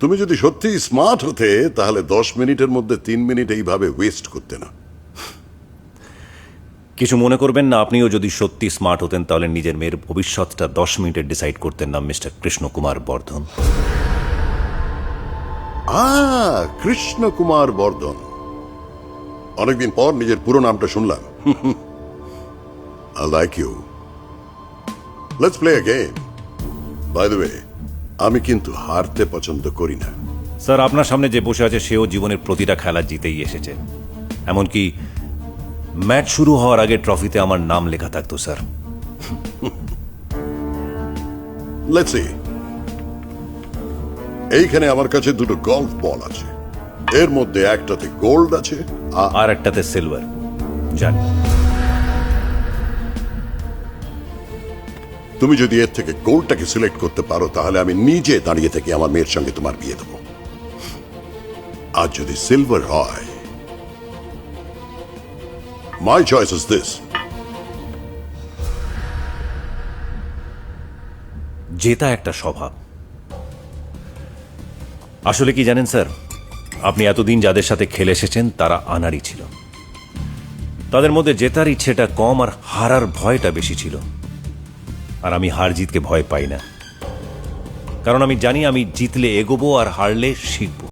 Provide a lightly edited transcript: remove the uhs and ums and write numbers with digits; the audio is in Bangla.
তুমি যদি সত্যি স্মার্ট হতে তাহলে 10 মিনিটের মধ্যে 3 মিনিট এইভাবে ওয়েস্ট করতে না। কিছু মনে করবেন না, আপনিও যদি সত্যি স্মার্ট হতেন তাহলে নিজের মেয়ের ভবিষ্যৎটা 10 মিনিটে ডিসাইড করতেন না, মিস্টার কৃষ্ণ কুমার বর্ধন। কৃষ্ণ কুমার বর্ধন, অনেকদিন পর নিজের পুরো নামটা শুনলাম। I like you. Let's play a game. By the way, আমি কিন্তু হারতে পছন্দ করি না। স্যার, আপনার সামনে যে বসে আছে সেও জীবনের প্রতিটা খেলা জিতেই এসেছে। এমনকি ম্যাচ শুরু হওয়ার আগে ট্রফিতে আমার নাম লেখা থাকতো স্যার। Let's see. এইখানে আমার কাছে দুটো গলফ বল আছে, এর মধ্যে একটাতে গোল্ড আছে আর একটাতে সিলভার। জানি। তুমি যদি এর থেকে গোল্ডটাকে সিলেক্ট করতে পারো তাহলে আমি নিজে দাঁড়িয়ে থেকে আমার মেয়ের সঙ্গে তোমার বিয়ে দেবো। আর যদি সিলভার হয়, মাই চয়েস ইজ দিস। জেতা একটা স্বভাব। আসলে কি জানেন স্যার, আপনি এতদিন যাদের সাথে খেলে এসেছেন তারা আনাড়ি ছিল। তাদের মধ্যে জেতার ইচ্ছেটা কম আর হারার ভয়টা বেশি ছিল। আর আমি হার জিতকে ভয় পাই না, কারণ আমি জানি আমি জিতলে এগোবো আর হারলে শিখবো।